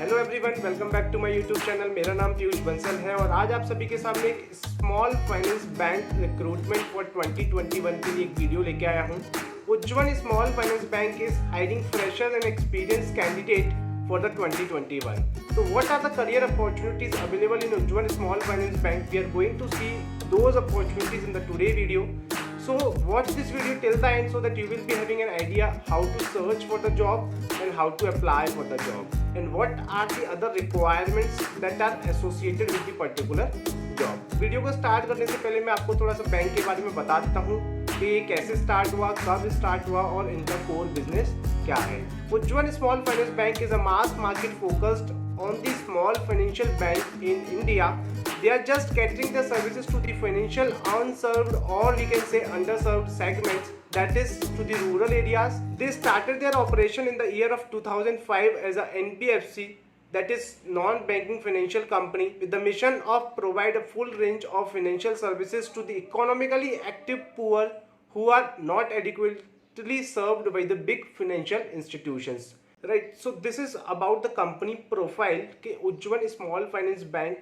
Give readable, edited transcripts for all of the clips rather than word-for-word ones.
Hello everyone, welcome back to my YouTube channel. मेरा नाम पीयूष बंसल है और आज आप सभी के सामने एक small finance bank recruitment for 2021 के लिए एक वीडियो लेके आया हूँ। Ujjwal small finance bank is hiring fresher and experience candidate for the 2021. So what are the career opportunities available in Ujjwal Small Finance Bank? We are going to see those opportunities in the today video. So watch this video till the end so that you will be having an idea how to search for the job and how to apply for the job and what are the other requirements that are associated with the particular job. Video को start करने से पहले मैं आपको थोड़ा सा bank के बारे में बता देता हूँ कि ये कैसे स्टार्ट हुआ, कब स्टार्ट हुआ और इनका कोर बिजनेस क्या है। Ujjwal small finance bank is a mass market focused on the small financial bank in India. They are just catering their services to the financial unserved or we can say underserved segments, that is to the rural areas. They started their operation in the year of 2005 as a NBFC, that is non-banking financial company, with the mission of provide a full range of financial services to the economically active poor who are not adequately served by the big financial institutions. Right, so this is about the company profile कि उज्जवल small finance bank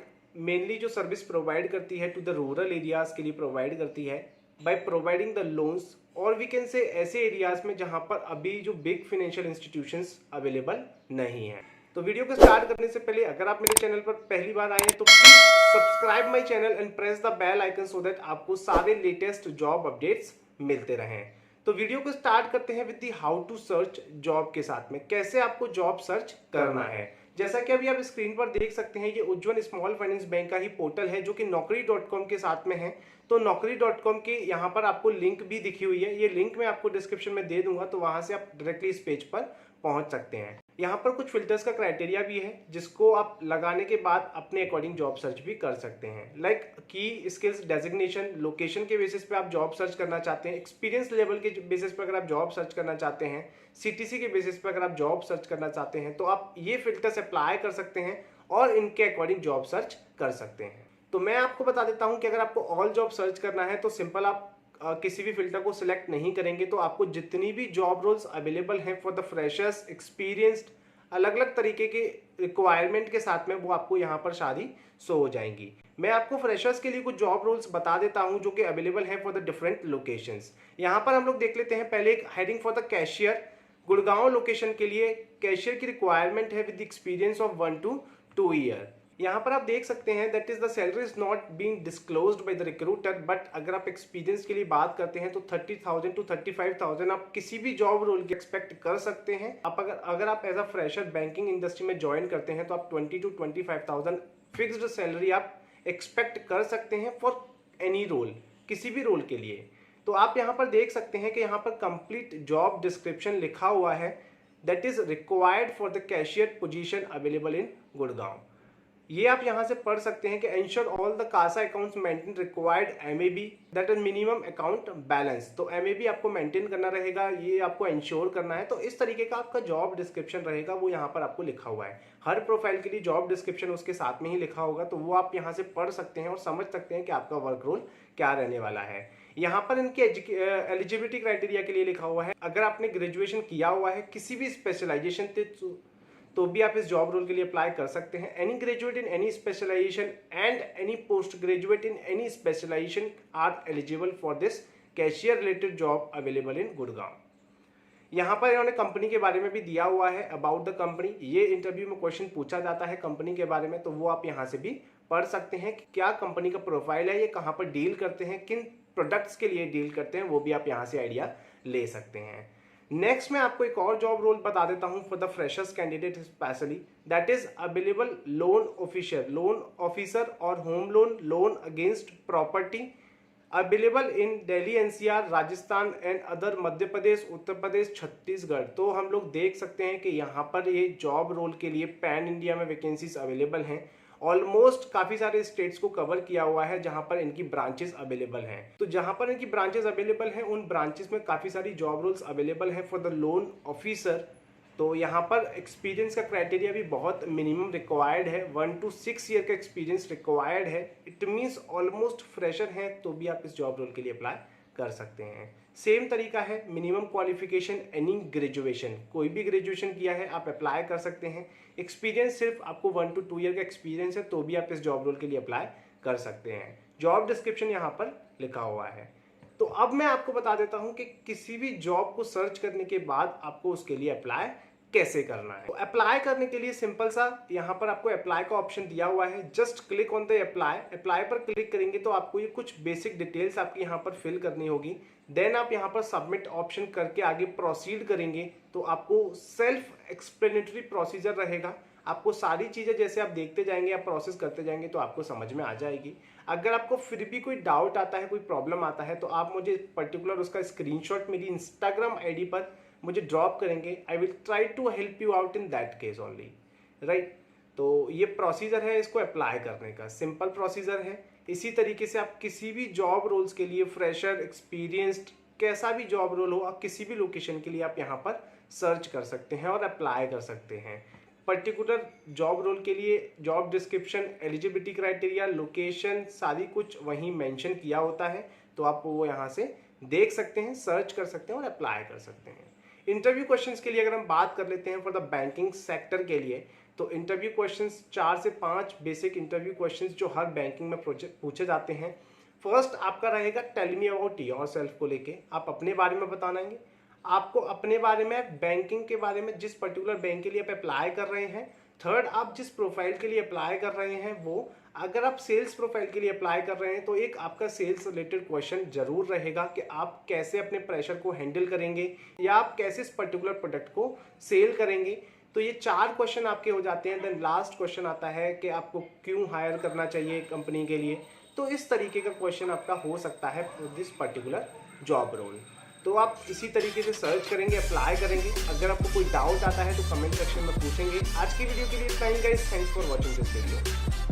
mainly जो service provide करती है to the rural areas के लिए provide करती है by providing the loans और we can say ऐसे एरियाज में जहां पर अभी जो बिग फाइनेंशियल इंस्टीट्यूशंस अवेलेबल नहीं है। तो वीडियो को स्टार्ट करने से पहले अगर आप मेरे चैनल पर पहली बार आए हैं तो please subscribe my channel and press the bell icon so that आपको सारे लेटेस्ट जॉब अपडेट्स मिलते रहें। तो वीडियो को स्टार्ट करते हैं with the how to search job के साथ में, कैसे आपको जॉब सर्च करना है। जैसा कि अभी आप स्क्रीन पर देख सकते हैं, ये उज्जवल स्मॉल फाइनेंस बैंक का ही पोर्टल है जो कि naukri.com के साथ में है। तो naukri.com के यहाँ पर आपको लिंक भी दिखी हुई है, ये लिंक मैं आपको डिस्क्रिप्शन में दे दूंगा, तो वहां से आप डायरेक्टली इस पेज पर पहुंच सकते हैं। यहाँ पर कुछ फिल्टर्स का क्राइटेरिया भी है जिसको आप लगाने के बाद अपने अकॉर्डिंग जॉब सर्च भी कर सकते हैं। लाइक की स्किल्स डेजिग्नेशन, लोकेशन के बेसिस पे आप जॉब सर्च करना चाहते हैं, एक्सपीरियंस लेवल के बेसिस पे अगर आप जॉब सर्च करना चाहते हैं, सीटीसी के बेसिस पे अगर आप जॉब सर्च करना चाहते हैं, तो आप ये फिल्टर्स अप्लाई कर सकते हैं और इनके अकॉर्डिंग जॉब सर्च कर सकते हैं। तो मैं आपको बता देता हूँ कि अगर आपको ऑल जॉब सर्च करना है तो सिंपल आप किसी भी फिल्टर को सिलेक्ट नहीं करेंगे तो आपको जितनी भी जॉब रोल्स अवेलेबल हैं फॉर द फ्रेशर्स, एक्सपीरियंस्ड, अलग अलग तरीके के रिक्वायरमेंट के साथ में वो आपको यहाँ पर सारी शो हो जाएंगी। मैं आपको फ्रेशर्स के लिए कुछ जॉब रोल्स बता देता हूँ जो कि अवेलेबल हैं फॉर द डिफरेंट लोकेशंस। यहाँ पर हम लोग देख लेते हैं पहले एक hiring for the cashier, Gurgaon location के लिए कैशियर की रिक्वायरमेंट है with experience of 1 to 2 year. यहाँ पर आप देख सकते हैं that is the salary is not being disclosed by the recruiter, but अगर आप एक्सपीरियंस के लिए बात करते हैं तो 30,000 to 35,000 आप किसी भी जॉब रोल की एक्सपेक्ट कर सकते हैं। आप अगर आप as a fresher banking industry में ज्वाइन करते हैं तो आप 20 to 25,000 फिक्स्ड सैलरी आप एक्सपेक्ट कर सकते हैं फॉर एनी रोल, किसी भी रोल के लिए। तो आप यहाँ पर देख सकते हैं कि यहाँ पर कंप्लीट जॉब डिस्क्रिप्शन लिखा हुआ है that is required for the cashier position available in Gurgaon. ये आप यहाँ से पढ़ सकते हैं कि ensure all the CASA accounts maintain required MAB that is minimum account balance. तो एमएबी आपको मेंटेन करना रहेगा, ये आपको इंश्योर करना है। तो इस तरीके का आपका जॉब डिस्क्रिप्शन रहेगा, वो यहाँ पर आपको लिखा हुआ है। हर प्रोफाइल के लिए जॉब डिस्क्रिप्शन उसके साथ में ही लिखा होगा, तो वो आप यहाँ से पढ़ सकते हैं और समझ सकते हैं कि आपका वर्क रोल क्या रहने वाला है। यहाँ पर इनके एलिजिबिलिटी क्राइटेरिया के लिए लिखा हुआ है, अगर आपने ग्रेजुएशन किया हुआ है किसी भी स्पेशलाइजेशन तो भी आप इस जॉब रोल के लिए अप्लाई कर सकते हैं। Any graduate in any specialisation and any post graduate in any specialisation are eligible for this cashier related job available in Gurgaon. यहाँ पर इन्होंने कंपनी के बारे में भी दिया हुआ है अबाउट द कंपनी। ये इंटरव्यू में क्वेश्चन पूछा जाता है कंपनी के बारे में, तो वो आप यहाँ से भी पढ़ सकते हैं कि क्या कंपनी का प्रोफाइल है, ये कहाँ पर डील करते हैं, किन प्रोडक्ट्स के लिए डील करते हैं, वो भी आप यहाँ से आइडिया ले सकते हैं। नेक्स्ट मैं आपको एक और जॉब रोल बता देता हूं for the freshers candidate specially, that is available loan officer और home loan against property available in Delhi, NCR, Rajasthan and other Madhya Pradesh, Uttar Pradesh, Chhattisgarh. तो हम लोग देख सकते हैं कि यहाँ पर ये जॉब रोल के लिए पैन इंडिया में वैकेंसीज अवेलेबल हैं। ऑलमोस्ट काफी सारे स्टेट्स को कवर किया हुआ है जहां पर इनकी ब्रांचेस अवेलेबल हैं। तो जहां पर इनकी ब्रांचेस अवेलेबल हैं उन ब्रांचेस में काफी सारी जॉब रोल्स अवेलेबल हैं फॉर द लोन ऑफिसर। तो यहाँ पर एक्सपीरियंस का क्राइटेरिया भी बहुत मिनिमम रिक्वायर्ड है, 1 to 6 ईयर का एक्सपीरियंस रिक्वायर्ड है। इट मीन्स ऑलमोस्ट फ्रेशर हैं तो भी आप इस जॉब रोल के लिए अप्लाई कर सकते हैं। सेम तरीका है, मिनिमम क्वालिफिकेशन एनी ग्रेजुएशन, कोई भी ग्रेजुएशन किया है आप अप्लाई कर सकते हैं। एक्सपीरियंस सिर्फ आपको 1 to 2 ईयर का एक्सपीरियंस है तो भी आप इस जॉब रोल के लिए अप्लाई कर सकते हैं। जॉब डिस्क्रिप्शन यहाँ पर लिखा हुआ है। तो अब मैं आपको बता देता हूँ कि किसी भी जॉब को सर्च करने के बाद आपको उसके लिए अप्लाई कैसे करना है। तो अप्लाई करने के लिए सिंपल सा यहाँ पर आपको अप्लाई का ऑप्शन दिया हुआ है। Just click on the apply. Apply पर क्लिक करेंगे तो आपको ये कुछ बेसिक डिटेल्स आपकी यहाँ पर फिल करनी होगी। देन आप यहाँ पर सबमिट ऑप्शन करके आगे प्रोसीड करेंगे तो आपको सेल्फ एक्सप्लेनेटरी प्रोसीजर रहेगा। आपको सारी चीज़ें जैसे आप देखते जाएंगे, आप प्रोसेस करते जाएंगे तो आपको समझ में आ जाएगी। अगर आपको फिर भी कोई डाउट आता है, कोई प्रॉब्लम आता है तो आप मुझे पर्टिकुलर उसका स्क्रीनशॉट मेरी इंस्टाग्राम आईडी पर मुझे ड्रॉप करेंगे। I will try to help you out in that case only, right. तो ये प्रोसीजर है इसको अप्लाई करने का, सिंपल प्रोसीजर है। इसी तरीके से आप किसी भी जॉब रोल्स के लिए, फ्रेशर, एक्सपीरियंस्ड, कैसा भी जॉब रोल हो, आप किसी भी लोकेशन के लिए आप यहाँ पर सर्च कर सकते हैं और अप्लाई कर सकते हैं। पर्टिकुलर जॉब रोल के लिए job description, eligibility criteria, location, सारी कुछ वहीं मेंशन किया होता है तो आप वो यहाँ से देख सकते हैं, सर्च कर सकते हैं और अप्लाई कर सकते हैं। इंटरव्यू क्वेश्चंस के लिए अगर हम बात कर लेते हैं फॉर द बैंकिंग सेक्टर के लिए, तो इंटरव्यू क्वेश्चंस 4 से 5 बेसिक इंटरव्यू क्वेश्चंस जो हर बैंकिंग में पूछे जाते हैं। फर्स्ट आपका रहेगा टेल मी अबाउट योरसेल्फ को लेके, आप अपने बारे में बताएंगे, आपको अपने बारे में, बैंकिंग के बारे में, जिस पर्टिकुलर बैंक के लिए आप अप्लाई कर रहे हैं। थर्ड, आप जिस प्रोफाइल के लिए अप्लाई कर रहे हैं वो, अगर आप सेल्स प्रोफाइल के लिए अप्लाई कर रहे हैं तो एक आपका सेल्स रिलेटेड क्वेश्चन जरूर रहेगा कि आप कैसे अपने प्रेशर को हैंडल करेंगे या आप कैसे इस पर्टिकुलर प्रोडक्ट को सेल करेंगे। तो ये 4 क्वेश्चन आपके हो जाते हैं। देन लास्ट क्वेश्चन आता है कि आपको क्यों हायर करना चाहिए कंपनी के लिए। तो इस तरीके का क्वेश्चन आपका हो सकता है दिस पर्टिकुलर जॉब रोल। तो आप इसी तरीके से सर्च करेंगे, अप्लाई करेंगे। अगर आपको कोई डाउट आता है तो कमेंट सेक्शन में पूछेंगे। आज की वीडियो के लिए इतना ही guys, thanks for watching this video.